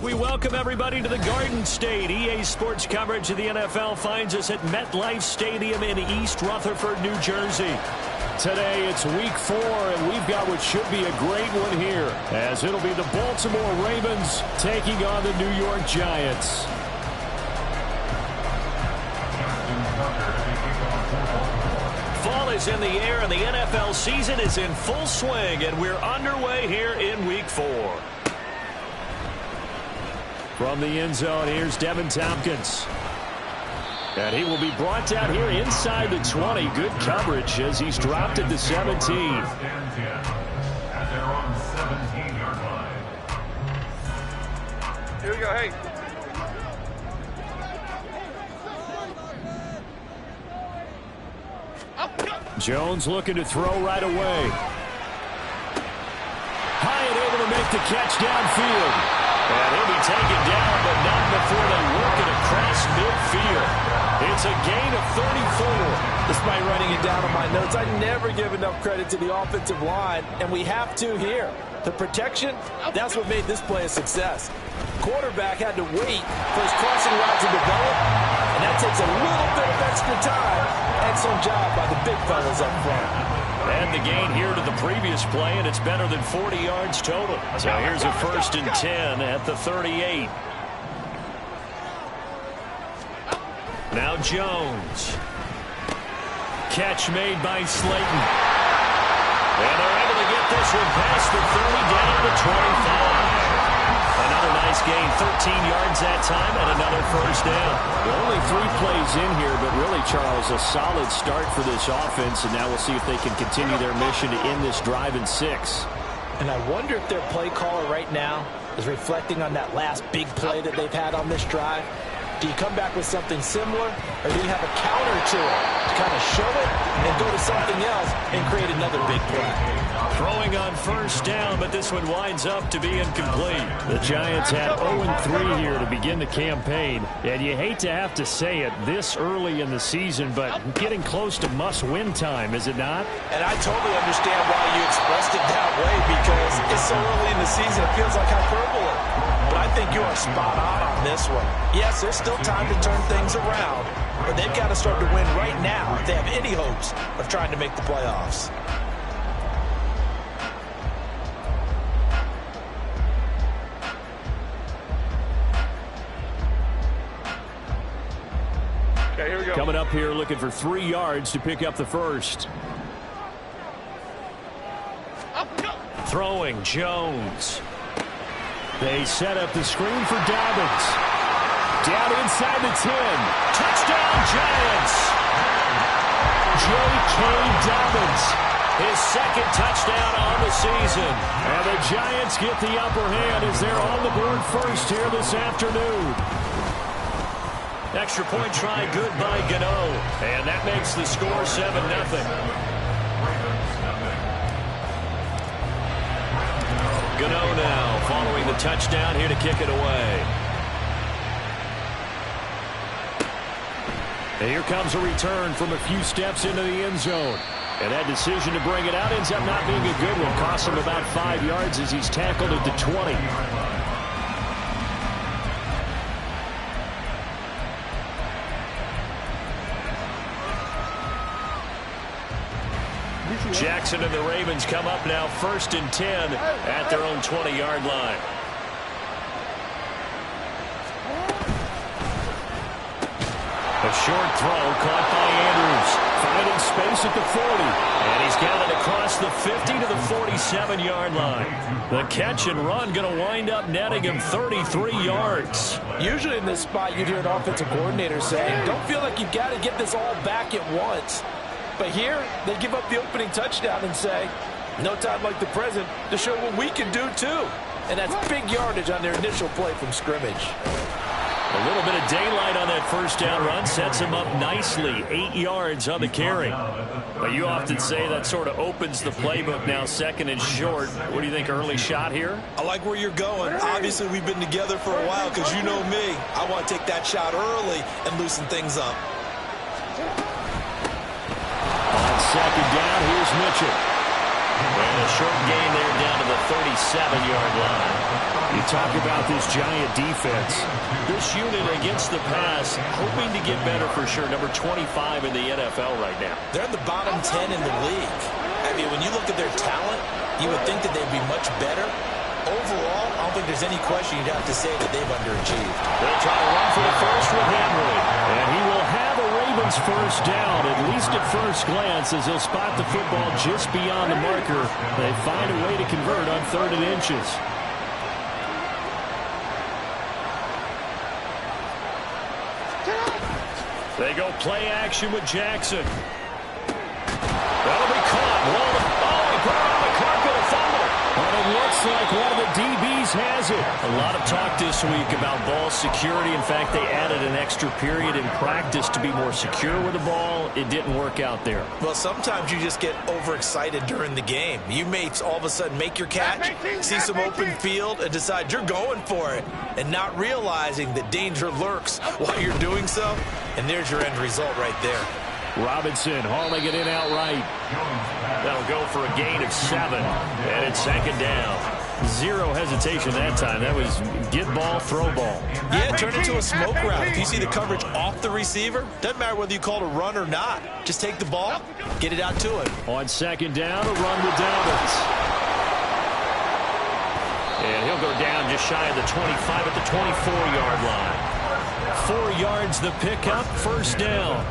We welcome everybody to the Garden State. EA Sports coverage of the NFL finds us at MetLife Stadium in East Rutherford, New Jersey. Today it's week 4, and we've got what should be a great one here, as it'll be the Baltimore Ravens taking on the New York Giants. Fall is in the air, and the NFL season is in full swing, and we're underway here in week 4. From the end zone, here's Devin Tompkins. And he will be brought down here inside the 20. Good coverage as he's dropped at the 17. Here we go, hey. Jones looking to throw right away. High and able to make the catch downfield. And he'll be taken down, but not before they work it across midfield. It's a gain of 34. Despite writing it down on my notes, I never give enough credit to the offensive line, and we have to here. The protection, that's what made this play a success. Quarterback had to wait for his crossing route to develop, and that takes a little bit of extra time. Excellent job by the big fellas up front. And the gain here to the previous play, and it's better than 40 yards total. So here's a 1st and 10 at the 38. Now Jones. Catch made by Slayton. And they're able to get this one past the 30 down to 25. Another nice gain, 13 yards that time, and another 1st down. Well, only 3 plays in here, but really, Charles, a solid start for this offense, and now we'll see if they can continue their mission to end this drive in 6. And I wonder if their play caller right now is reflecting on that last big play that they've had on this drive. Do you come back with something similar, or do you have a counter to it to kind of show it and go to something else and create another big play? Throwing on 1st down, but this one winds up to be incomplete. The Giants had 0-3 here to begin the campaign, and you hate to have to say it this early in the season, but getting close to must-win time, is it not? And I totally understand why you expressed it that way, because it's so early in the season, it feels like hyperbole. But I think you are spot on this one. Yes, there's still time to turn things around, but they've got to start to win right now if they have any hopes of trying to make the playoffs. Okay, here we go. Coming up here looking for 3 yards to pick up the 1st. Throwing Jones. They set up the screen for Dobbins. Down inside the 10. Touchdown, Giants. J.K. Dobbins. His 2nd touchdown on the season. And the Giants get the upper hand as they're on the board first here this afternoon. Extra point try good by Gano. And that makes the score 7-0. Gano now following the touchdown here to kick it away. And here comes a return from a few steps into the end zone. And that decision to bring it out ends up not being a good one. Costs him about 5 yards as he's tackled at the 20. Jackson and the Ravens come up now 1st and 10 at their own 20-yard line. A short throw caught by Andrews. Finding space at the 40. And he's got it across the 50 to the 47-yard line. The catch and run going to wind up netting him 33 yards. Usually in this spot, you'd hear an offensive coordinator saying, don't feel like you've got to get this all back at once. But here, they give up the opening touchdown and say, no time like the present to show what we can do too. And that's big yardage on their initial play from scrimmage. A little bit of daylight on that 1st down run sets him up nicely. 8 yards on the carry. But you often say that sort of opens the playbook now, 2nd and short. What do you think, early shot here? I like where you're going. Obviously, we've been together for a while because you know me. I want to take that shot early and loosen things up. On 2nd down, here's Mitchell. And a short gain there down to the 37-yard line. You talk about this giant defense. This unit against the pass, hoping to get better for sure. Number 25 in the NFL right now. They're in the bottom 10 in the league. I mean, when you look at their talent, you would think that they'd be much better. Overall, I don't think there's any question you'd have to say that they've underachieved. They'll try to run for the first with Henry. And he will have a Ravens first down, at least at first glance, as he'll spot the football just beyond the marker. They find a way to convert on 3rd and inches. They go play action with Jackson. That'll be caught. He put it on the carpet, a fumble. But it looks like one of the DBs has it. A lot of talk this week about ball security. In fact, they added an extra period in practice to be more secure with the ball. It didn't work out there. Well, sometimes you just get overexcited during the game. You may all of a sudden make your catch, see some open field, and decide you're going for it, and not realizing that danger lurks while you're doing so. And there's your end result right there. Robinson hauling it in outright. That'll go for a gain of 7, and it's 2nd down. Zero hesitation that time. That was get ball, throw ball. Yeah, turn it into a smoke route. If you see the coverage off the receiver, doesn't matter whether you call it a run or not. Just take the ball, get it out to him. On 2nd down, a run with Dobbins. And he'll go down just shy of the 25 at the 24-yard line. 4 yards the pickup, 1st down.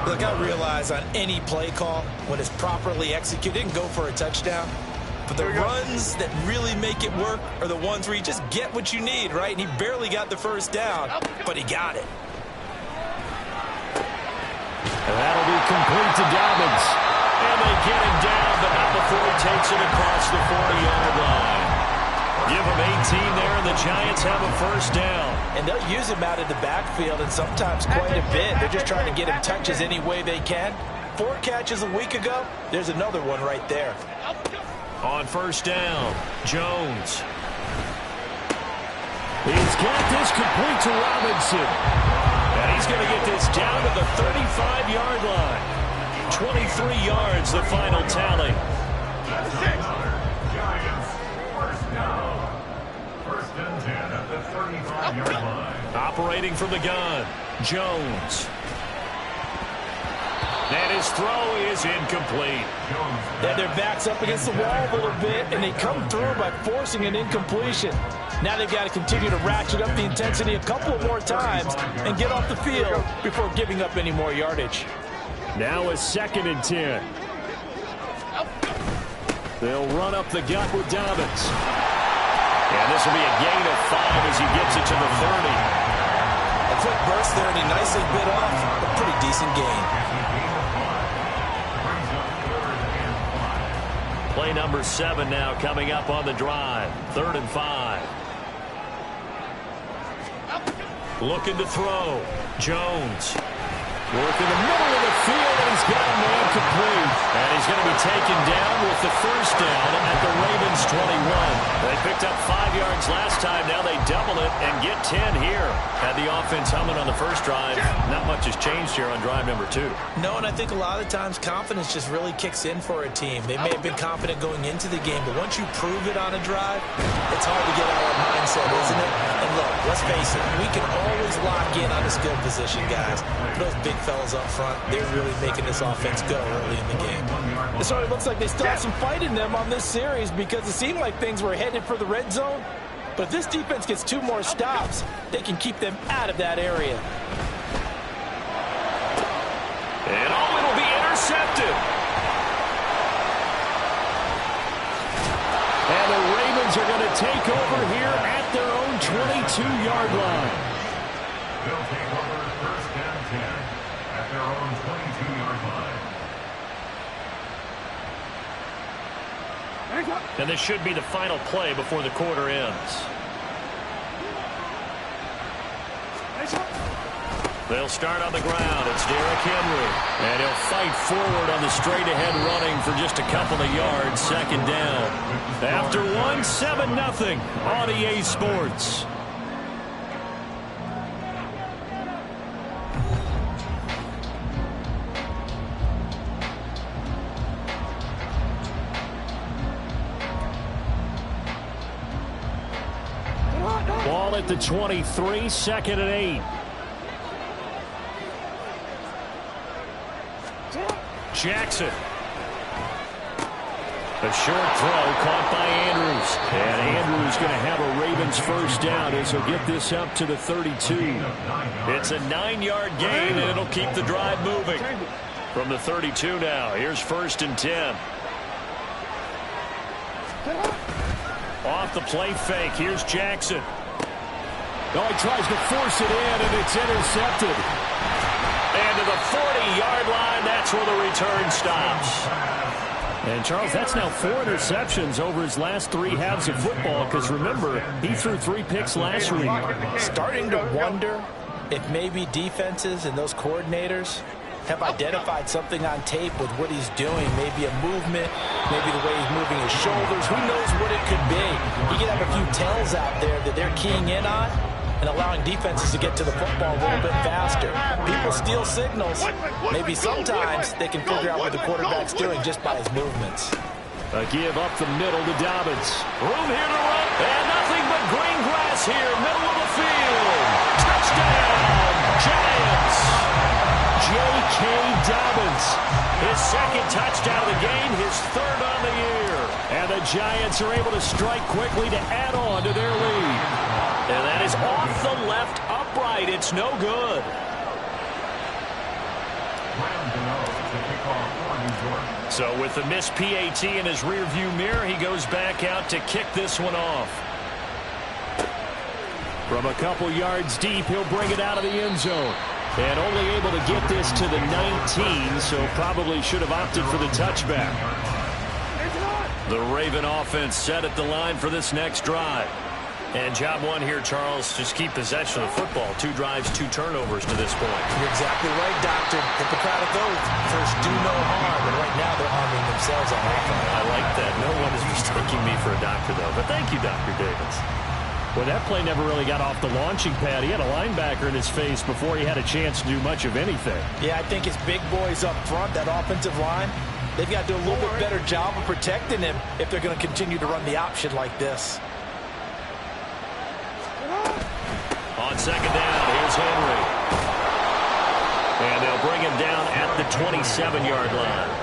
Look, I realize on any play call, when it's properly executed, it can go for a touchdown. But the runs that really make it work are the ones where you just get what you need, right? And he barely got the 1st down, but he got it. And that'll be complete to Dobbins. And they get him down, but not before he takes it across the 40-yard line. Give him 18 there, and the Giants have a 1st down. And they'll use him out of the backfield, and sometimes quite a bit. They're just trying to get him touches any way they can. 4 catches a week ago. There's another one right there. On 1st down, Jones. He's got this complete to Robinson. And he's going to get this down to the 35-yard line. 23 yards, the final tally. Operating from the gun, Jones. And his throw is incomplete. Yeah, their back's up against the wall a little bit, and they come through by forcing an incompletion. Now they've got to continue to ratchet up the intensity a couple more times and get off the field before giving up any more yardage. Now a 2nd and 10. They'll run up the gut with Dobbins. And this will be a gain of 5 as he gets it to the 30. A quick burst there, and he nicely bit off a pretty decent gain. Play number 7 now coming up on the drive. 3rd and 5. Looking to throw. Jones. Working the middle of the field, and he's got a man complete. And he's going to be taken down with the 1st down at the Ravens 21. They picked up 5 yards last time. Now they double it and get 10 here. Had the offense humming on the 1st drive. Not much has changed here on drive number 2. No, and I think a lot of times confidence just really kicks in for a team. They may have been confident going into the game, but once you prove it on a drive, it's hard to get out of mindset, isn't it? And look, let's face it, we can always lock in on a skill position, guys. Those big fellas up front, they're really making this offense go early in the game. It certainly looks like they still have some fight in them on this series because it seemed like things were headed for the red zone. But if this defense gets 2 more stops, they can keep them out of that area. And it'll be intercepted. And the Ravens are going to take over here at their own 22-yard line. They'll take over 1st and 10 at their own 22-yard line. And this should be the final play before the quarter ends. They'll start on the ground. It's Derrick Henry. And he'll fight forward on the straight-ahead running for just a couple of yards. 2nd down. After 1, 7-0 on EA Sports. ball at the 23, 2nd and 8. Jackson. A short throw caught by Andrews. And Andrews going to have a Ravens first down as he'll get this up to the 32. It's a 9-yard gain, and it'll keep the drive moving. From the 32 now, here's 1st and 10. Off the play fake, here's Jackson. Oh, he tries to force it in, and it's intercepted. And to the 40-yard line, that's where the return stops. And, Charles, that's now 4 interceptions over his last 3 halves of football, because, remember, he threw 3 picks last week. Starting to wonder if maybe defenses and those coordinators have identified something on tape with what he's doing. Maybe a movement, maybe the way he's moving his shoulders. Who knows what it could be? He could have a few tells out there that they're keying in on and allowing defenses to get to the football a little bit faster. People steal signals. Maybe sometimes they can figure out what the quarterback's doing just by his movements. A give up the middle to Dobbins. Room here to run. And nothing but green grass here, middle of the field. Touchdown, Giants. J.K. Dobbins. His 2nd touchdown of the game, his 3rd on the year. And the Giants are able to strike quickly to add on to their lead. And that is off the left upright. It's no good. So with the missed PAT in his rearview mirror, he goes back out to kick this one off. From a couple yards deep, he'll bring it out of the end zone. And only able to get this to the 19, so probably should have opted for the touchback. The Raven offense set at the line for this next drive. And job one here, Charles, just keep possession of the football. 2 drives, 2 turnovers to this point. You're exactly right, Doctor. Hippocratic oath. First, do no harm. And right now, they're harming themselves on offense. I like that. No one is mistaking me for a doctor, though. But thank you, Dr. Davis. Well, that play never really got off the launching pad. He had a linebacker in his face before he had a chance to do much of anything. Yeah, I think his big boys up front, that offensive line, they've got to do a little bit better job of protecting him if they're going to continue to run the option like this. On 2nd down, here's Henry. And they'll bring him down at the 27-yard line.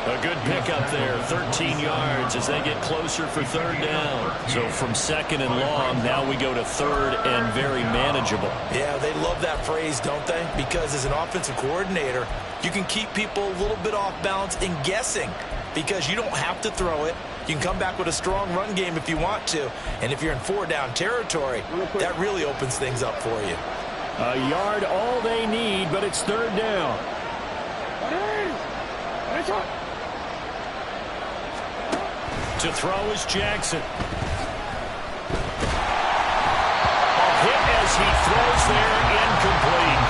A good pickup there, 13 yards as they get closer for 3rd down. So from 2nd and long, now we go to 3rd and very manageable. Yeah, they love that phrase, don't they? Because as an offensive coordinator, you can keep people a little bit off balance and guessing because you don't have to throw it. You can come back with a strong run game if you want to. And if you're in 4-down territory, that really opens things up for you. A yard all they need, but it's 3rd down. To throw is Jackson. A hit as he throws there, incomplete.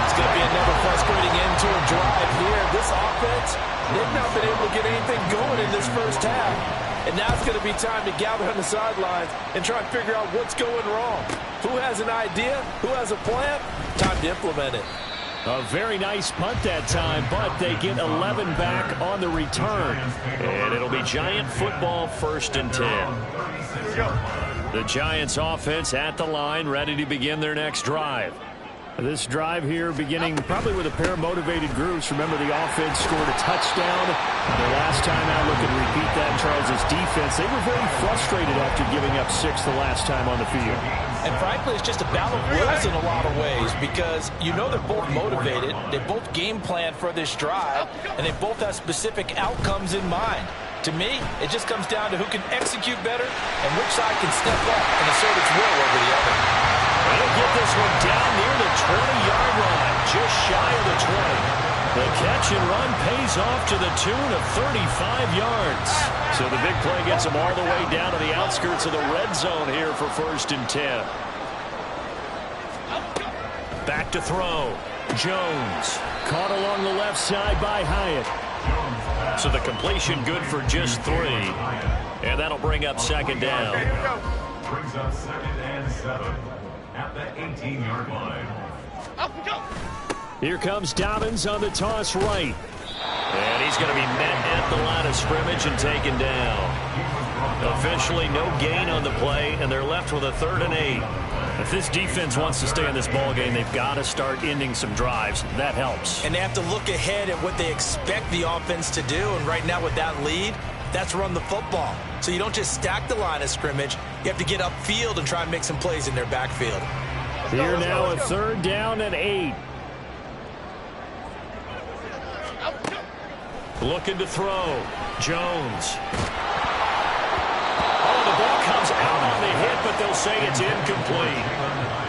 It's going to be another frustrating end to a drive here. This offense, they've not been able to get anything going in this first half. And now it's going to be time to gather on the sidelines and try and figure out what's going wrong. Who has an idea? Who has a plan? Time to implement it. A very nice punt that time, but they get 11 back on the return. And it'll be Giant football, 1st and 10. The Giants offense at the line, ready to begin their next drive. This drive here beginning probably with a pair of motivated groups. Remember, the offense scored a touchdown. The last time out, look and repeat that, Charles' defense. They were very frustrated after giving up 6 the last time on the field. And frankly, it's just a battle of wills in a lot of ways because you know they're both motivated. They both game plan for this drive, and they both have specific outcomes in mind. To me, it just comes down to who can execute better and which side can step up and assert its will over the other. They'll get this one down near the 20-yard line, just shy of the 20. The catch and run pays off to the tune of 35 yards. So the big play gets them all the way down to the outskirts of the red zone here for 1st and 10. Back to throw. Jones. Caught along the left side by Hyatt. So the completion good for just 3. And that'll bring up 2nd down. Brings up 2nd and 7 at the 18-yard line. Here comes Dobbins on the toss right. And he's going to be met at the line of scrimmage and taken down. Officially no gain on the play, and they're left with a 3rd and 8. If this defense wants to stay in this ball game, they've got to start ending some drives. That helps. And they have to look ahead at what they expect the offense to do. And right now with that lead, that's run the football. So you don't just stack the line of scrimmage. You have to get upfield and try and make some plays in their backfield. Here now a 3rd down and 8. Looking to throw. Jones. Oh, the ball comes out on the hit, but they'll say it's incomplete.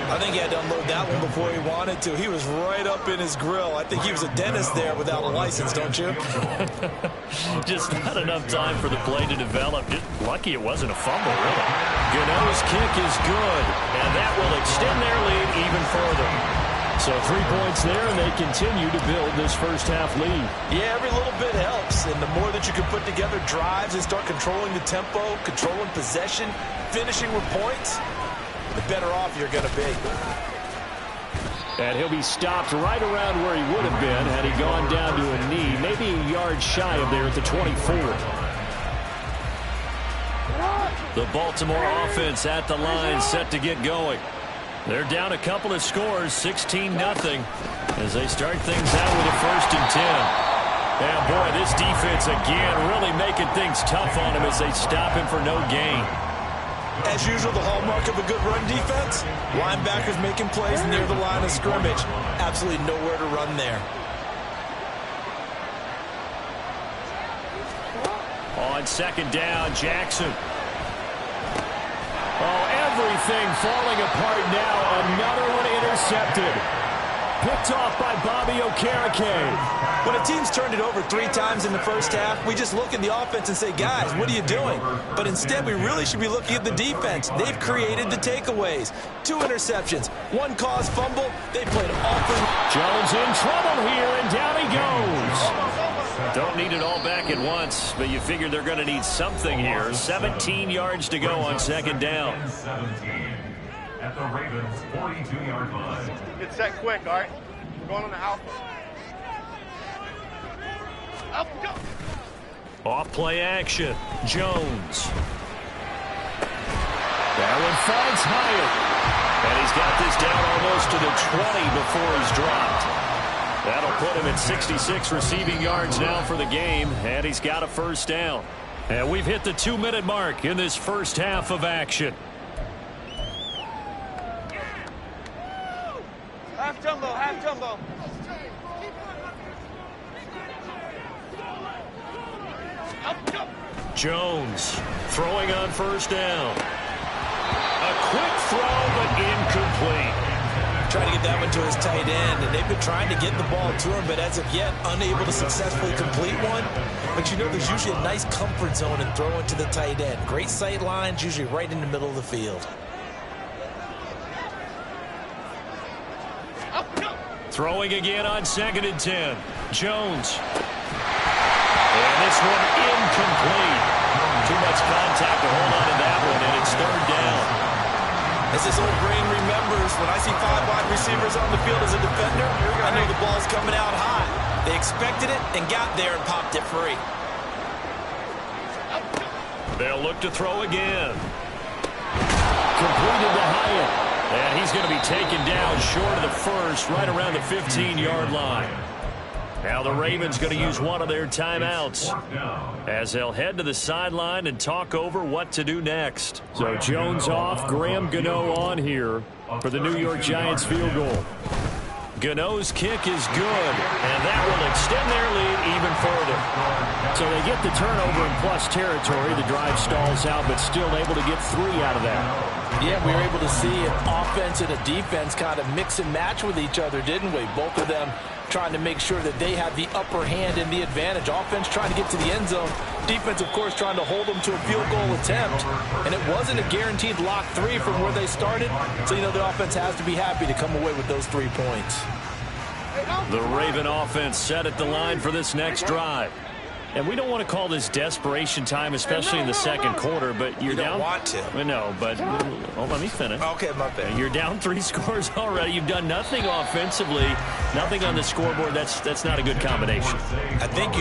I think he had to unload that one before he wanted to. He was right up in his grill. I think he was a dentist there without a license, don't you? Just not enough time for the play to develop. Just lucky it wasn't a fumble, really. Gano's kick is good, and that will extend their lead even further. So 3 points there, and they continue to build this first half lead. Yeah, every little bit helps, and the more that you can put together drives and start controlling the tempo, controlling possession, finishing with points, the better off you're going to be. And he'll be stopped right around where he would have been had he gone down to a knee, maybe a yard shy of there at the 24. The Baltimore offense at the line, set to get going. They're down a couple of scores, 16-0, as they start things out with a 1st and 10. And boy, this defense again really making things tough on him as they stop him for no gain. As usual, the hallmark of a good run defense, linebackers making plays near the line of scrimmage. Absolutely nowhere to run there. On 2nd down, Jackson. Oh, everything falling apart now. Another one intercepted. Picked off by Bobby Okereke. When a team's turned it over 3 times in the first half, we just look at the offense and say, guys, what are you doing? But instead, we really should be looking at the defense. They've created the takeaways. 2 interceptions, 1 caused fumble. They played awfully. Jones in trouble here, and down he goes. Don't need it all back at once, but you figure they're going to need something here. 17 yards to go on 2nd down. 17 at the Ravens' 42-yard line. Get set quick, all right? We're going on the alpha. Alpha, go! Off play action. Jones. That one finds Hyatt. And he's got this down almost to the 20 before he's dropped. That'll put him at 66 receiving yards now for the game, and he's got a 1st down. And we've hit the 2-minute mark in this first half of action. Half jumbo, half jumbo. Jones throwing on 1st down. A quick throw, but incomplete. Trying to get that one to his tight end, and they've been trying to get the ball to him, but as of yet, unable to successfully complete one. But you know, there's usually a nice comfort zone in throwing to the tight end. Great sight lines, usually right in the middle of the field. Throwing again on 2nd and 10. Jones. And this one incomplete. Too much contact to hold on to that one, and it's 3rd down. As this old brain remembers, when I see 5 wide receivers on the field as a defender, I know the ball's coming out high. They expected it and got there and popped it free. They'll look to throw again. Completed to Hyatt. And he's going to be taken down short of the 1st, right around the 15-yard line. Now the Ravens going to use one of their timeouts as they'll head to the sideline and talk over what to do next. So Jones off, Graham Gano on here for the New York Giants field goal. Gano's kick is good, and that will extend their lead even further. So they get the turnover in plus territory. The drive stalls out, but still able to get 3 out of that. Yeah, we were able to see an offense and a defense kind of mix and match with each other, didn't we? Both of them trying to make sure that they have the upper hand and the advantage. Offense trying to get to the end zone. Defense, of course, trying to hold them to a field goal attempt. And it wasn't a guaranteed lock 3 from where they started. So, you know, the offense has to be happy to come away with those 3 points. The Raven offense set at the line for this next drive. And we don't want to call this desperation time, especially in the second quarter, but you're down. You don't want to. No, but let me finish. Okay, my bad. You're down 3 scores already. You've done nothing offensively, nothing on the scoreboard. That's not a good combination. I think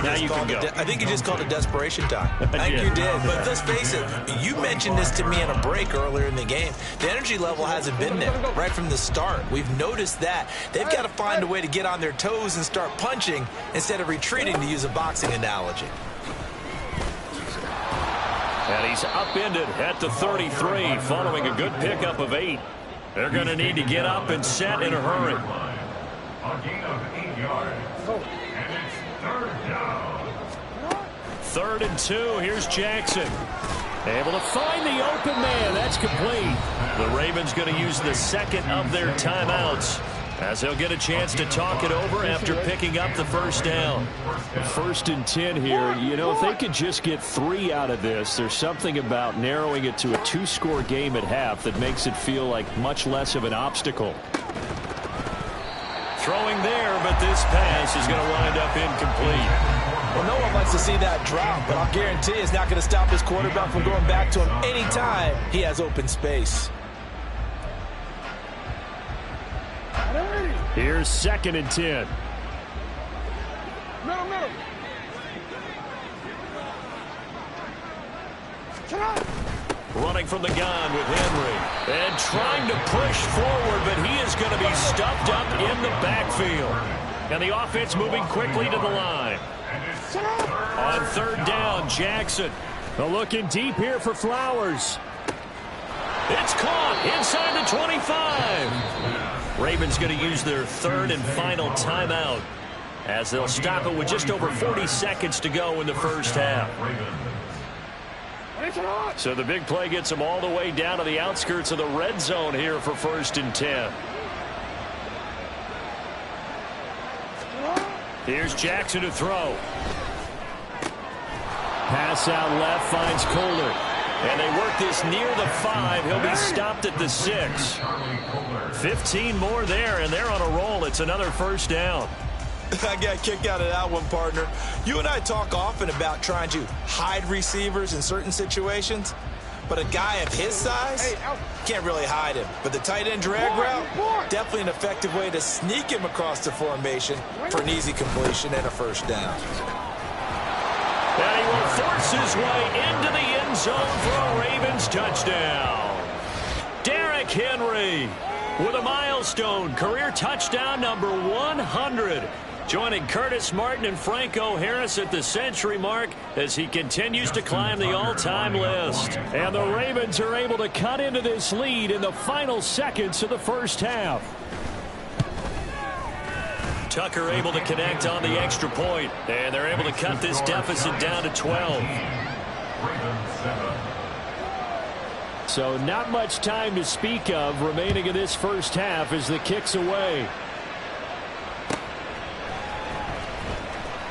you just called it desperation time. I think you did. But let's face it, you mentioned this to me in a break earlier in the game. The energy level hasn't been there right from the start. We've noticed that. They've got to find a way to get on their toes and start punching instead of retreating, to use a boxing analogy. And he's upended at the 33 following a good pickup of 8. They're going to need to get up and set in a hurry. A gain of 8 yards. And it's 3rd down. 3rd and 2. Here's Jackson. Able to find the open man. That's complete. The Ravens going to use the second of their timeouts, as they'll get a chance to talk it over after picking up the first down. 1st and 10 here. You know, if they could just get 3 out of this, there's something about narrowing it to a 2-score game at half that makes it feel like much less of an obstacle. Throwing there, but this pass is going to wind up incomplete. Well, no one likes to see that drop, but I'll guarantee it's not going to stop his quarterback from going back to him anytime he has open space. Here's 2nd and 10. Middle. Running from the gun with Henry. And trying to push forward, but he is going to be stuffed up in the backfield. And the offense moving quickly to the line. On 3rd down, Jackson. They're looking deep here for Flowers. It's caught inside the 25. Ravens going to use their 3rd and final timeout, as they'll stop it with just over 40 seconds to go in the first half. So the big play gets them all the way down to the outskirts of the red zone here for 1st and 10. Here's Jackson to throw. Pass out left, finds Kohler. And they work this near the 5. He'll be stopped at the 6. 15 more there, and they're on a roll. It's another first down. I got kicked out of that one, partner. You and I talk often about trying to hide receivers in certain situations, but a guy of his size can't really hide him. But the tight end drag route, definitely an effective way to sneak him across the formation for an easy completion and a first down. And he will force his way into the end zone for a Ravens touchdown. Derrick Henry with a milestone career touchdown number 100. Joining Curtis Martin and Franco Harris at the century mark as he continues to climb the all-time list. And the Ravens are able to cut into this lead in the final seconds of the first half. Tucker able to connect on the extra point, and they're able to cut this deficit down to 12. So not much time to speak of remaining in this first half as the kick's away.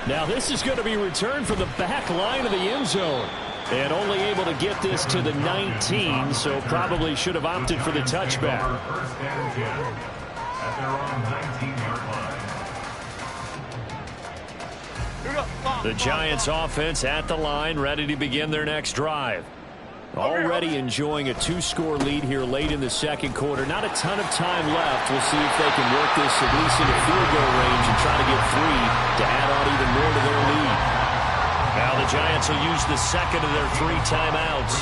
Now this is going to be returned from the back line of the end zone. And only able to get this to the 19, so probably should have opted for the touchback. First and 10 at their own 19-yard line. The Giants offense at the line, ready to begin their next drive. Already enjoying a 2-score lead here late in the second quarter. Not a ton of time left. We'll see if they can work this at least into field goal range and try to get 3 to add on even more to their lead. Now the Giants will use the second of their 3 timeouts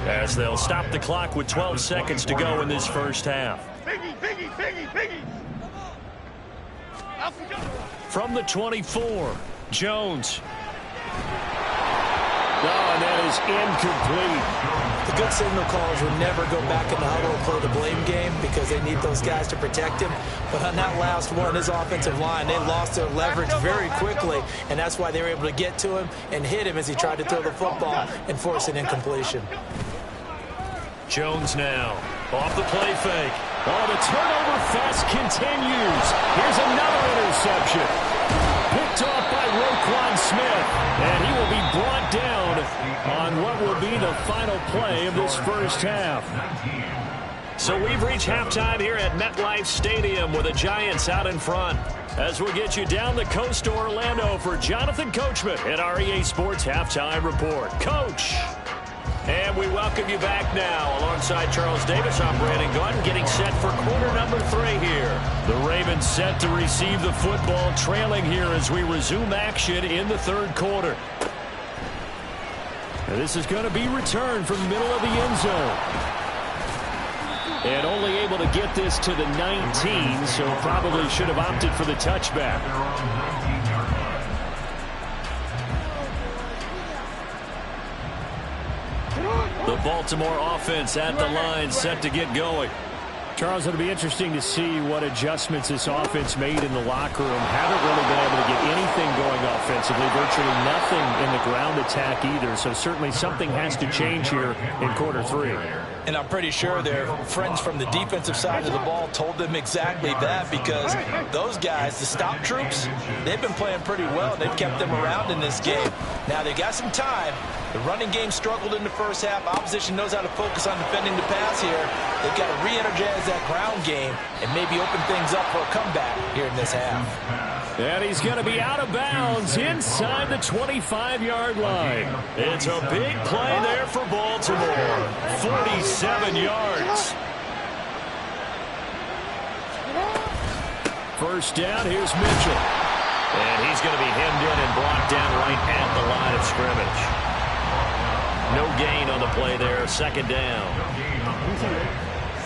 as they'll stop the clock with 12 seconds to go in this first half. Biggie. From the 24, Jones. And that is incomplete. The good signal callers will never go back in the huddle and play the blame game because they need those guys to protect him. But on that last one, his offensive line, they lost their leverage very quickly, and that's why they were able to get to him and hit him as he tried to throw the football and force an incompletion. Jones now off the play fake. Oh, the turnover fest continues. Here's another interception. Picked off by Roquan Smith, and he will be brought down on what will be the final play of this first half. So we've reached halftime here at MetLife Stadium with the Giants out in front. As we get you down the coast to Orlando for Jonathan Coachman at our EA Sports Halftime Report. Coach! And we welcome you back now. Alongside Charles Davis, I'm Brandon Gunn, getting set for quarter number 3 here. The Ravens set to receive the football, trailing here as we resume action in the third quarter. Now this is going to be returned from the middle of the end zone. And only able to get this to the 19, so probably should have opted for the touchback. The Baltimore offense at the line, set to get going. Charles, it'll be interesting to see what adjustments this offense made in the locker room. Haven't really been able to get anything going offensively, virtually nothing in the ground attack either, so certainly something has to change here in quarter 3. And I'm pretty sure their friends from the defensive side of the ball told them exactly that, because those guys, the stop troops, they've been playing pretty well. They've kept them around in this game. Now they got some time. The running game struggled in the first half. Opposition knows how to focus on defending the pass here. They've got to re-energize that ground game and maybe open things up for a comeback here in this half. And he's going to be out of bounds inside the 25-yard line. It's a big play there for Baltimore. 47 yards. First down, here's Mitchell. And he's going to be hemmed in and brought down right at the line of scrimmage. No gain on the play there. Second down.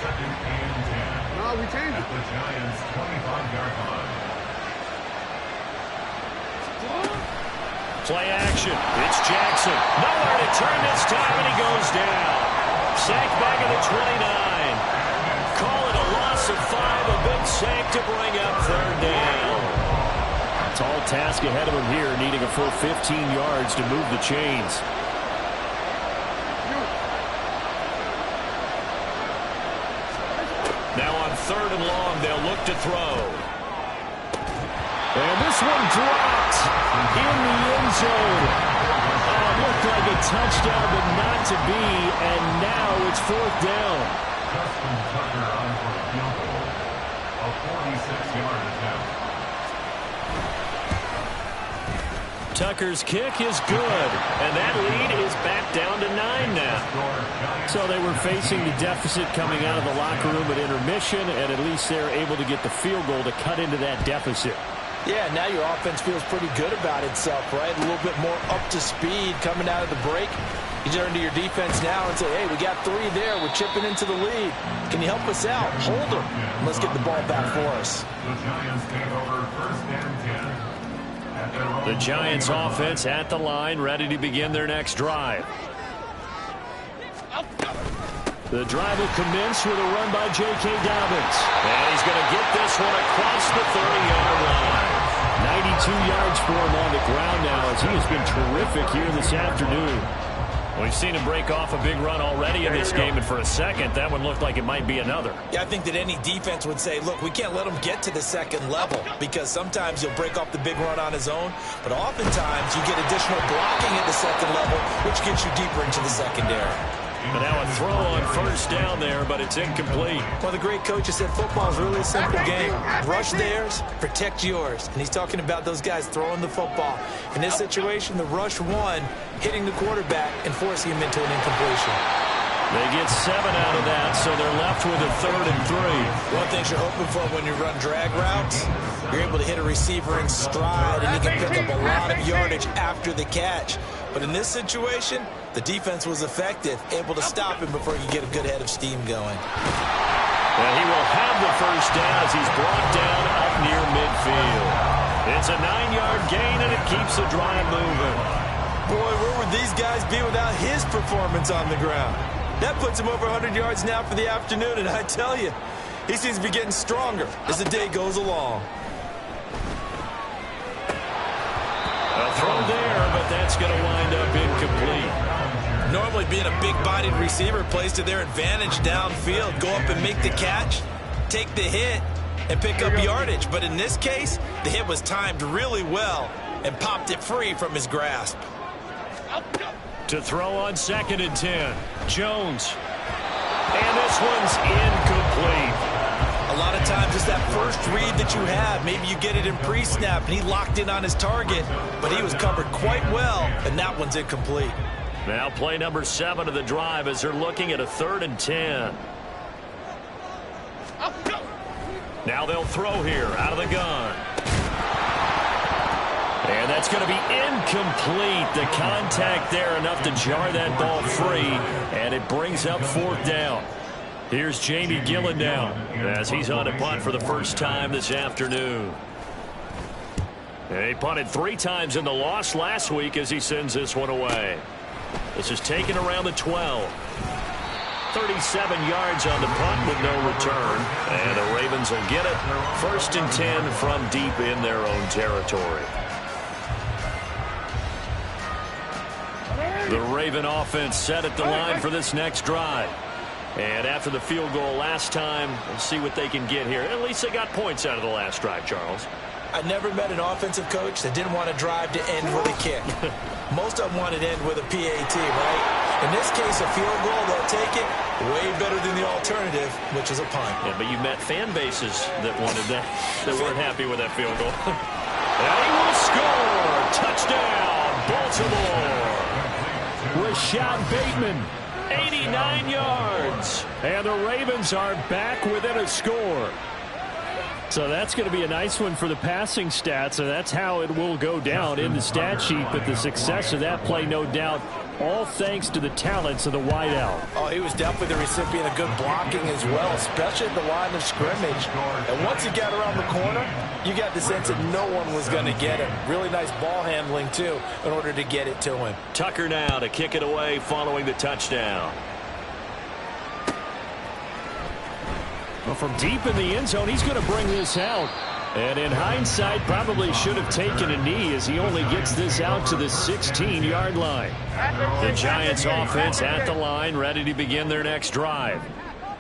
Second and 10. No, we changed it. At the Giants' 25-yard line. Play action. It's Jackson. Nowhere to turn this time, and he goes down. Sacked back at the 29. Call it a loss of 5. A big sack to bring up third down. Tall task ahead of him here, needing a full 15 yards to move the chains. Now on third and long, they'll look to throw. And this one dropped in the end zone. Looked like a touchdown, but not to be, and now it's fourth down. Justin Tucker on for a field goal. A 46-yard attempt. Tucker's kick is good, and that lead is back down to 9 now. So they were facing the deficit coming out of the locker room at intermission, and at least they're able to get the field goal to cut into that deficit. Yeah, now your offense feels pretty good about itself, right? A little bit more up to speed coming out of the break. You turn to your defense now and say, hey, we got 3 there. We're chipping into the lead. Can you help us out? Hold them. Let's get the ball back for us. The Giants take over first and 10. The Giants offense at the line, ready to begin their next drive. The drive will commence with a run by J.K. Dobbins. And he's going to get this one across the 30-yard line. 92 yards for him on the ground now, as he has been terrific here this afternoon. We've seen him break off a big run already in this game, and for a second, that one looked like it might be another. Yeah, I think that any defense would say, look, we can't let him get to the second level, because sometimes he'll break off the big run on his own, but oftentimes you get additional blocking at the second level, which gets you deeper into the secondary. But now a throw on first down there, but it's incomplete. Well, the great coach has said football is really a simple game. Rush theirs, protect yours. And he's talking about those guys throwing the football. In this situation, the rush one, hitting the quarterback and forcing him into an incompletion. They get 7 out of that, so they're left with a 3rd and 3. One thing you're hoping for when you run drag routes, you're able to hit a receiver in stride, and he can pick up a lot of yardage after the catch. But in this situation, the defense was effective, able to stop him before you get a good head of steam going. And he will have the first down as he's brought down up near midfield. It's a 9-yard gain, and it keeps the drive moving. Boy, where would these guys be without his performance on the ground? That puts him over 100 yards now for the afternoon, and I tell you, he seems to be getting stronger as the day goes along. A throw there, but that's going to wind up incomplete. Normally being a big-bodied receiver plays to their advantage downfield. Go up and make the catch, take the hit, and pick up yardage. But in this case, the hit was timed really well and popped it free from his grasp. To throw on 2nd and 10, Jones. And this one's incomplete. A lot of times it's that first read that you have. Maybe you get it in pre-snap, and he locked in on his target, but he was covered quite well, and that one's incomplete. Now play number 7 of the drive as they're looking at a 3rd and 10. Now they'll throw here out of the gun. And that's going to be incomplete. The contact there enough to jar that ball free, and it brings up 4th down. Here's Jamie Gillen now as he's on a punt for the first time this afternoon. He punted 3 times in the loss last week as he sends this one away. This is taken around the 12. 37 yards on the punt with no return. And the Ravens will get it. 1st and 10 from deep in their own territory. The Raven offense set at the line for this next drive. And after the field goal last time, we'll see what they can get here. At least they got points out of the last drive, Charles. I never met an offensive coach that didn't want to drive to end with a kick. Most of them want to end with a PAT, right? In this case, a field goal, they'll take it way better than the alternative, which is a punt. Yeah, but you met fan bases that wanted that, that weren't happy with that field goal. And he will score! Touchdown, Baltimore! Rashad Bateman, 89 yards. And the Ravens are back within a score. So that's going to be a nice one for the passing stats, and that's how it will go down in the stat sheet. But the success of that play, no doubt, all thanks to the talents of the wideout. Oh, he was definitely the recipient of good blocking as well, especially at the line of scrimmage. And once he got around the corner, you got the sense that no one was going to get him. Really nice ball handling, too, in order to get it to him. Tucker now to kick it away following the touchdown. Well, from deep in the end zone, he's going to bring this out. And in hindsight, probably should have taken a knee as he only gets this out to the 16-yard line. The Giants offense at the line, ready to begin their next drive.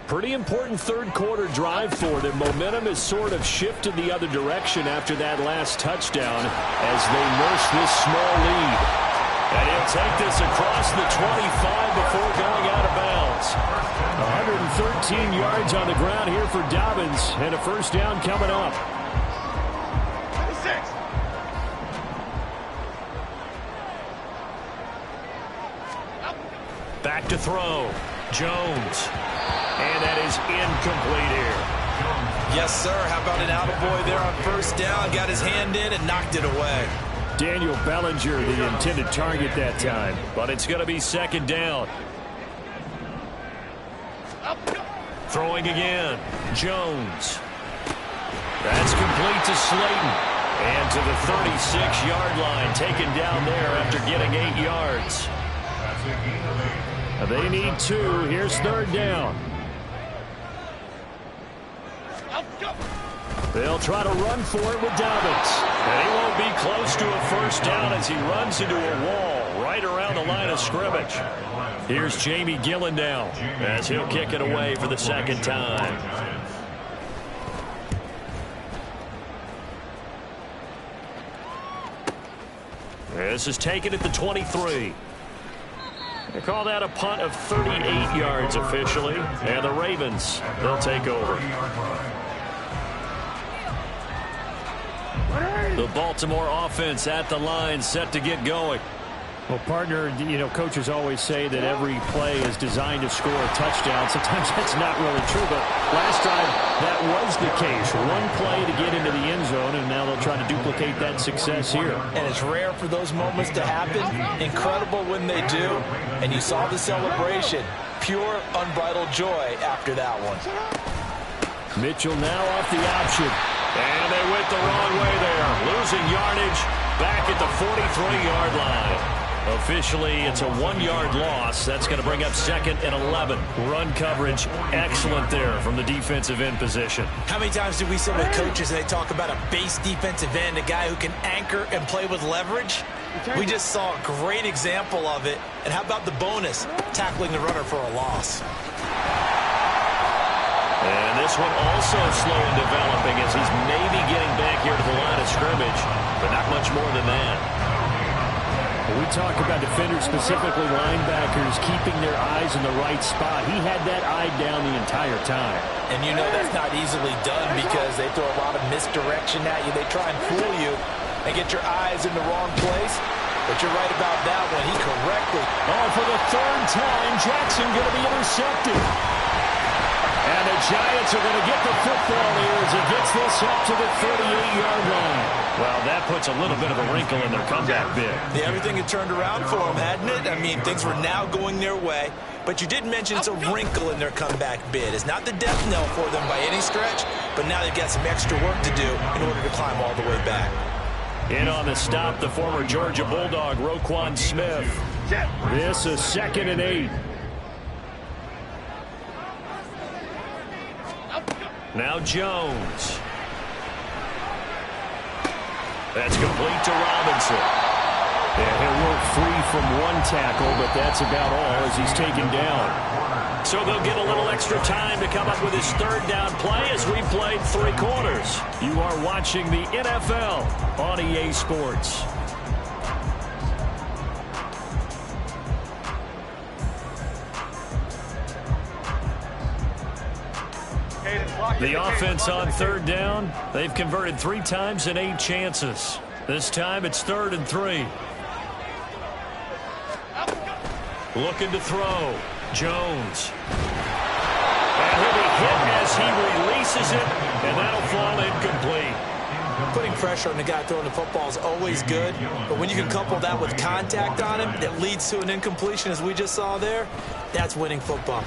Pretty important third-quarter drive for them. Momentum has sort of shifted the other direction after that last touchdown as they nurse this small lead. And he'll take this across the 25 before going out of bounds. 113 yards on the ground here for Dobbins, and a 1st down coming up. Back to throw. Jones. And that is incomplete here. Yes, sir. How about an attaboy there on 1st down? Got his hand in and knocked it away. Daniel Bellinger, the intended target that time. But it's going to be 2nd down. Throwing again. Jones. That's complete to Slayton. And to the 36-yard line, taken down there after getting 8 yards. They need 2. Here's 3rd down. They'll try to run for it with Dobbins. And he won't be close to a 1st down as he runs into a wall right around the line of scrimmage. Here's Jamie Gillen now as he'll kick it away for the 2nd time. This is taken at the 23. They call that a punt of 38 yards officially. And the Ravens, they'll take over. The Baltimore offense at the line, set to get going. Well, partner, you know, coaches always say that every play is designed to score a touchdown. Sometimes that's not really true, but last drive that was the case. One play to get into the end zone, and now they'll try to duplicate that success here. And it's rare for those moments to happen. Incredible when they do. And you saw the celebration. Pure, unbridled joy after that one. Mitchell now off the option. And they went the wrong way there. Losing yardage back at the 43-yard line. Officially, it's a 1-yard loss. That's going to bring up 2nd and 11. Run coverage, excellent there from the defensive end position. How many times do we sit with coaches and they talk about a base defensive end, a guy who can anchor and play with leverage? We just saw a great example of it. And how about the bonus, tackling the runner for a loss? And this one also slow in developing as he's maybe getting back here to the line of scrimmage, but not much more than that. We talk about defenders, specifically linebackers, keeping their eyes in the right spot. He had that eye down the entire time. And you know that's not easily done because they throw a lot of misdirection at you. They try and fool you and get your eyes in the wrong place. But you're right about that one. He correctly. Oh, for the third time, Jackson going to be intercepted. And the Giants are going to get the football here as he gets this up to the 38-yard line. Well, that puts a little bit of a wrinkle in their comeback bid. Yeah, everything had turned around for them, hadn't it? I mean, things were now going their way. But you did mention it's a wrinkle in their comeback bid. It's not the death knell for them by any stretch, but now they've got some extra work to do in order to climb all the way back. In on the stop, the former Georgia Bulldog, Roquan Smith. This is 2nd and 8. Now Jones. That's complete to Robinson. And he'll work free from one tackle, but that's about all as he's taken down. So they'll get a little extra time to come up with his third down play as we played 3 quarters. You are watching the NFL on EA Sports. The offense on 3rd down, they've converted 3 times in 8 chances. This time it's 3rd and 3. Looking to throw. Jones. And he'll be hit as he releases it, and that'll fall incomplete. Putting pressure on the guy throwing the football is always good, but when you can couple that with contact on him that leads to an incompletion as we just saw there, that's winning football.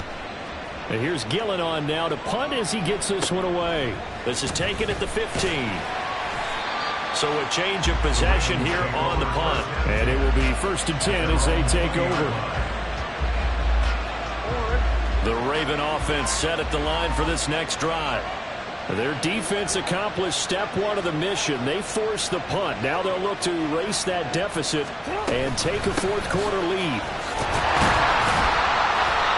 And here's Gillen on now to punt as he gets this one away. This is taken at the 15. So a change of possession here on the punt. And it will be 1st and 10 as they take over. The Raven offense set at the line for this next drive. Their defense accomplished step 1 of the mission. They forced the punt. Now they'll look to erase that deficit and take a 4th quarter lead.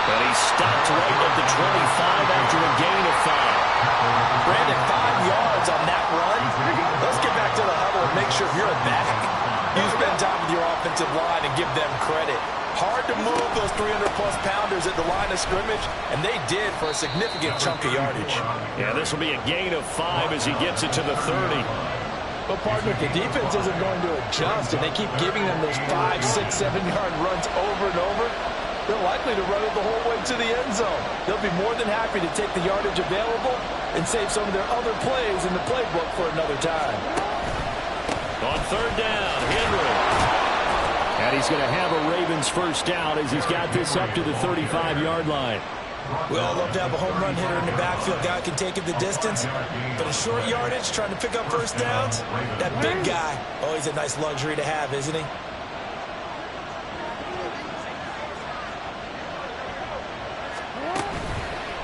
But he stopped right at the 25 after a gain of 5. Brandon, 5 yards on that run. Let's get back to the huddle and make sure you're back. You spend time with your offensive line and give them credit. Hard to move those 300-plus pounders at the line of scrimmage, and they did for a significant chunk of yardage. Yeah, this will be a gain of 5 as he gets it to the 30. But, partner, if the defense isn't going to adjust and they keep giving them those 5, 6, 7-yard runs over and over, they're likely to run it the whole way to the end zone. They'll be more than happy to take the yardage available and save some of their other plays in the playbook for another time. On 3rd down, Henry. And he's going to have a Ravens first down as he's got this up to the 35-yard line. We all love to have a home run hitter in the backfield. Guy can take it the distance. But in short yardage, trying to pick up first downs, that big guy, oh, he's a nice luxury to have, isn't he?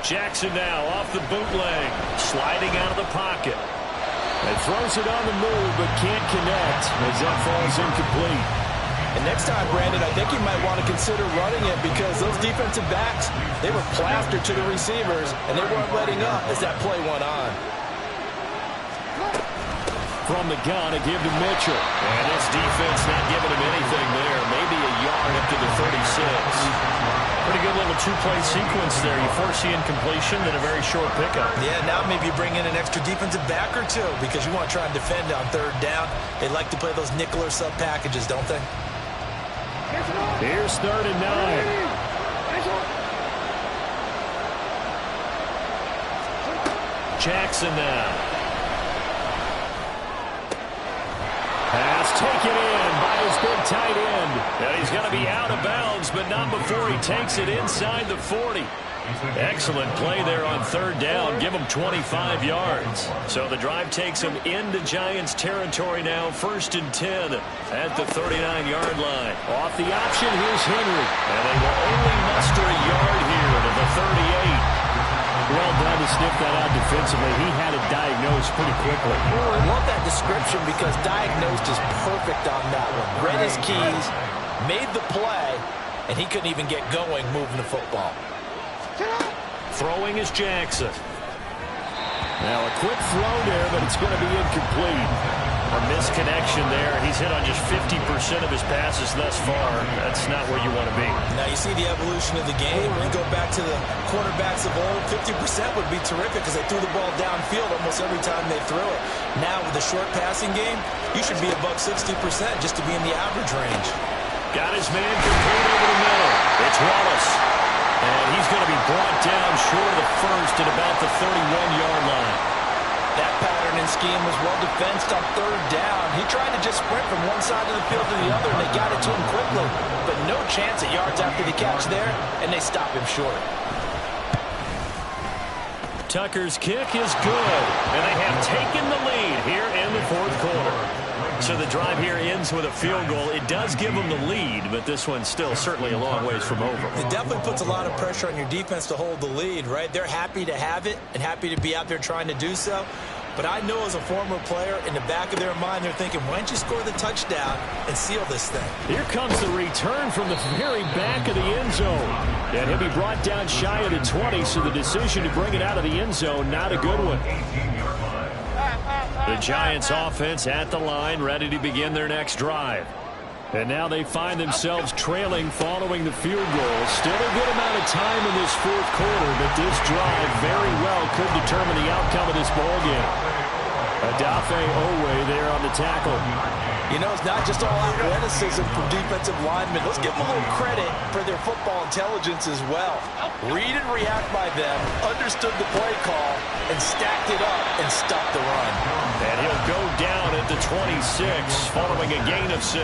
Jackson now off the bootleg, sliding out of the pocket. And throws it on the move, but can't connect as that falls incomplete. And next time, Brandon, I think you might want to consider running it because those defensive backs, they were plastered to the receivers, and they weren't letting up as that play went on. From the gun, a give to Mitchell. And this defense not giving him anything there. Maybe a yard up to the 36. Pretty good little 2-play sequence there. You force the incompletion, then a very short pickup. Yeah, now maybe you bring in an extra defensive back or two because you want to try and defend on 3rd down. They like to play those nickel or sub packages, don't they? Here's 3rd and 9. Jackson now. Pass taken in by his big tight end. And he's going to be out of bounds, but not before he takes it inside the 40. Excellent play there on 3rd down. Give him 25 yards. So the drive takes him into Giants territory now. 1st and 10 at the 39-yard line. Off the option, here's Henry. And they will only muster a yard here to the 38. Well done to sniff that out defensively. He had it diagnosed pretty quickly. I love that description because diagnosed is perfect on that one. Read his keys, made the play, and he couldn't even get going moving the football. Throwing is Jackson. Now a quick throw there, but it's going to be incomplete. A misconnection there. He's hit on just 50% of his passes thus far. That's not where you want to be. Now you see the evolution of the game. You go back to the quarterbacks of old, 50% would be terrific because they threw the ball downfield almost every time they threw it. Now with the short passing game, you should be above 60% just to be in the average range. Got his man complete over the middle. It's Wallace. And he's going to be brought down short of the first at about the 31-yard line. That pattern and scheme was well defensed on third down. He tried to just sprint from one side of the field to the other, and they got it to him quickly. But no chance at yards after the catch there, and they stop him short. Tucker's kick is good, and they have taken the lead here in the fourth quarter. So the drive here ends with a field goal. It does give them the lead, but this one's still certainly a long ways from over. It definitely puts a lot of pressure on your defense to hold the lead, right? They're happy to have it and happy to be out there trying to do so. But I know as a former player, in the back of their mind, they're thinking, why don't you score the touchdown and seal this thing? Here comes the return from the very back of the end zone. And he'll be brought down shy of the 20, so the decision to bring it out of the end zone, not a good one. The Giants offense at the line, ready to begin their next drive. And now they find themselves trailing following the field goal. Still a good amount of time in this fourth quarter, but this drive very well could determine the outcome of this ballgame. Adafe Owe there on the tackle. You know, it's not just all athleticism from defensive linemen. Let's give them a little credit for their football intelligence as well. Read and react by them, understood the play call, and stacked it up and stopped the run. And he'll go down at the 26 following a gain of 6.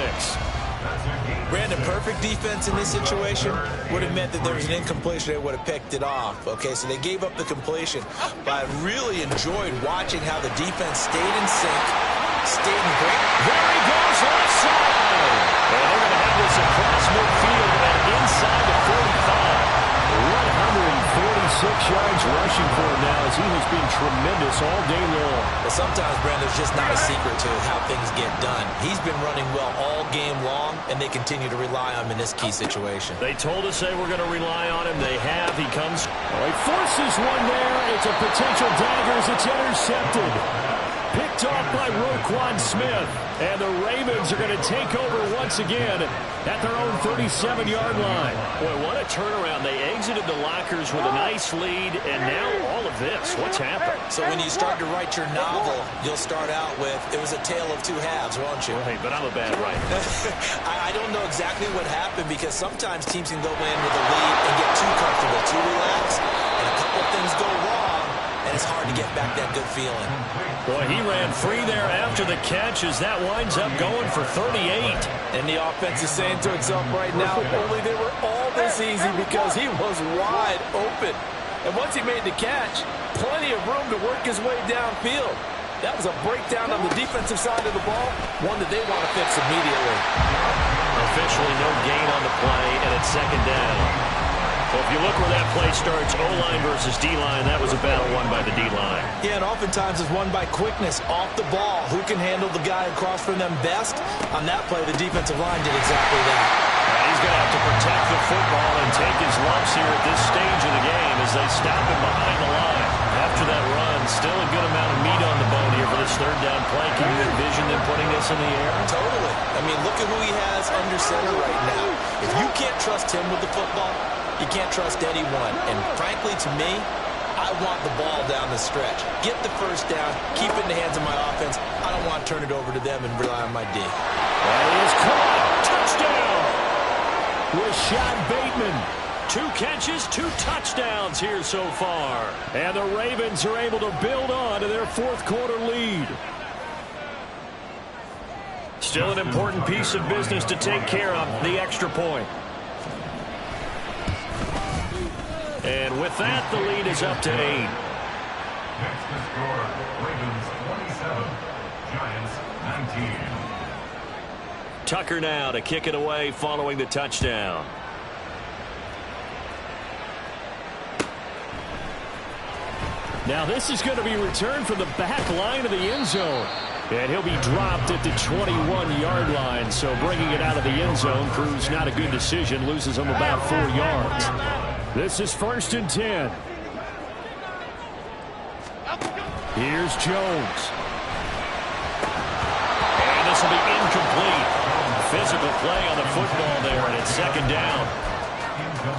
Brandon, perfect defense in this situation would have meant that there was an incompletion. They would have picked it off. Okay, so they gave up the completion. But I really enjoyed watching how the defense stayed in sync, stayed in great. There he goes, left side. And they're going to have this across midfield and inside the 45. 146 yards rushing for him now as he has been tremendous all day long. But sometimes, Brandon, there's just not a secret to how things get done. He's been running well all game long, and they continue to rely on him in this key situation. They told us they were going to rely on him. They have. He comes. Well, he forces one there. It's a potential dagger as it's intercepted. Picked off by Roquan Smith. And the Ravens are going to take over once again at their own 37-yard line. Boy, what a turnaround. They exited the lockers with a nice lead, and now all of this. What's happened? So when you start to write your novel, you'll start out with, it was a tale of two halves, won't you? Right, but I'm a bad writer. I don't know exactly what happened because sometimes teams can go in with a lead and get too comfortable, too relaxed, and a couple of things go wrong, and it's hard to get back that good feeling. Boy, he ran free there after the catch as that winds up going for 38. And the offense is saying to itself right now, only they were all this easy because he was wide open. And once he made the catch, plenty of room to work his way downfield. That was a breakdown on the defensive side of the ball, one that they want to fix immediately. Officially no gain on the play, and it's second down. So if you look where that play starts, O-line versus D-line, that was a battle won by the D-line. Yeah, and oftentimes it's won by quickness off the ball. Who can handle the guy across from them best? On that play, the defensive line did exactly that. He's going to have to protect the football and take his lumps here at this stage of the game as they stop him behind the line. After that run, still a good amount of meat on the bone here for this third down play. Can you envision them putting this in the air? Totally. I mean, look at who he has under center right now. If you can't trust him with the football, you can't trust anyone. And frankly, to me, I want the ball down the stretch. Get the first down, keep it in the hands of my offense. I don't want to turn it over to them and rely on my D. That is caught. Touchdown. Rashad Bateman. 2 catches, 2 touchdowns here so far. And the Ravens are able to build on to their fourth quarter lead. Still an important piece of business to take care of, the extra point. And with that, the lead is up to 8. Next to score, Ravens 27, Giants 19. Tucker now to kick it away following the touchdown. Now this is going to be returned from the back line of the end zone. And he'll be dropped at the 21-yard line. So bringing it out of the end zone proves not a good decision. Loses him about 4 yards. This is 1st and 10. Here's Jones. will be incomplete. Physical play on the football there, and it's second down.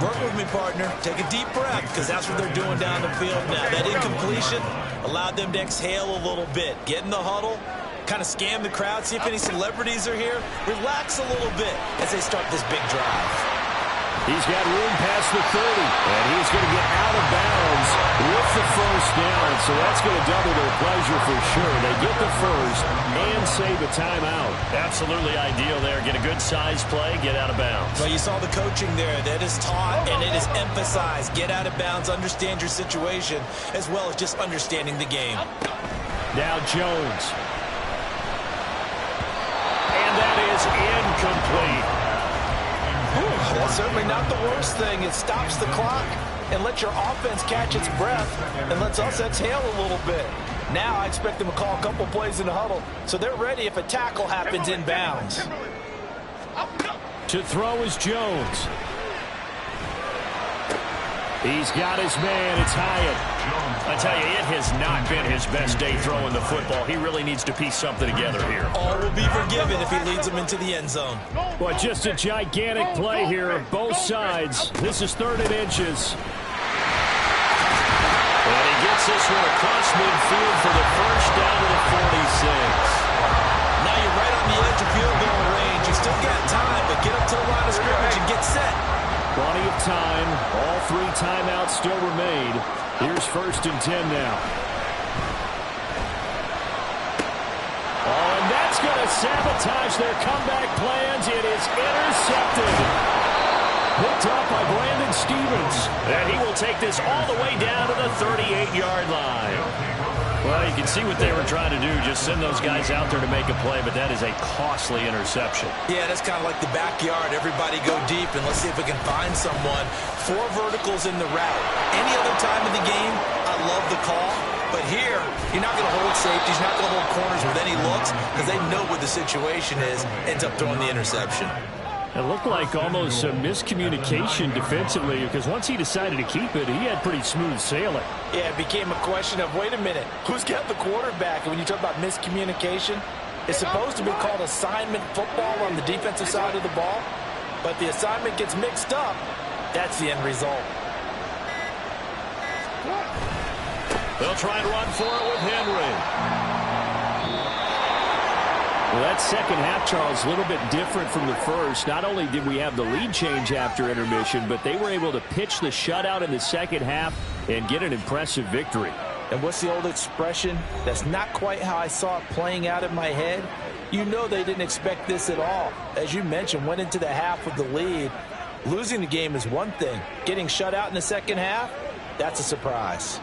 Work with me, partner. Take a deep breath, because that's what they're doing down the field now. That incompletion allowed them to exhale a little bit. Get in the huddle, kind of scan the crowd, see if any celebrities are here. Relax a little bit as they start this big drive. He's got room past the 30, and he's going to get out of bounds with the first down, so that's going to double their pleasure for sure. They get the first and save a timeout. Absolutely ideal there. Get a good size play, get out of bounds. Well, you saw the coaching there. That is taught and it is emphasized. Get out of bounds, understand your situation, as well as just understanding the game. Now Jones. And that is incomplete. That's certainly not the worst thing. It stops the clock and lets your offense catch its breath and lets us exhale a little bit. Now I expect them to call a couple plays in the huddle, so they're ready if a tackle happens in bounds. To throw is Jones. He's got his man. It's Hyatt. I tell you, it has not been his best day throwing the football. He really needs to piece something together here. All will be forgiven if he leads them into the end zone. Well, just a gigantic play here, both sides. This is 3rd and inches. And he gets this one across midfield for the first down to the 46. Now you're right on the edge of field goal range. You still got time, but get up to the line of scrimmage and get set. Plenty of time. All 3 timeouts still remain. Here's 1st and 10 now. Oh, and that's going to sabotage their comeback plans. It is intercepted. Picked up by Brandon Stevens. And he will take this all the way down to the 38-yard line. Well, you can see what they were trying to do. Just send those guys out there to make a play, but that is a costly interception. Yeah, that's kind of like the backyard. Everybody go deep, and let's see if we can find someone. 4 verticals in the route. Any other time of the game, I love the call. But here, you're not going to hold safeties, you're not going to hold corners with any looks, because they know what the situation is, ends up throwing the interception. It looked like almost a miscommunication defensively, because once he decided to keep it, he had pretty smooth sailing. Yeah, it became a question of, wait a minute, who's got the quarterback? And when you talk about miscommunication, it's supposed to be called assignment football on the defensive side of the ball, but the assignment gets mixed up. That's the end result. They'll try and run for it with Henry. Well, that second half, Charles, a little bit different from the first. Not only did we have the lead change after intermission, but they were able to pitch the shutout in the second half and get an impressive victory. And what's the old expression? That's not quite how I saw it playing out in my head. You know they didn't expect this at all. As you mentioned, went into the half with the lead. Losing the game is one thing. Getting shut out in the second half, that's a surprise.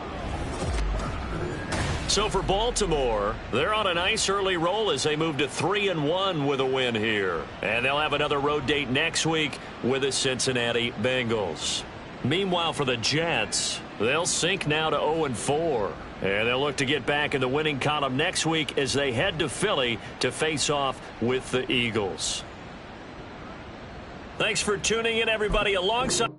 So for Baltimore, they're on a nice early roll as they move to 3-1 with a win here. And they'll have another road date next week with the Cincinnati Bengals. Meanwhile, for the Jets, they'll sink now to 0-4. And they'll look to get back in the winning column next week as they head to Philly to face off with the Eagles. Thanks for tuning in, everybody, alongside...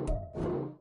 Ball.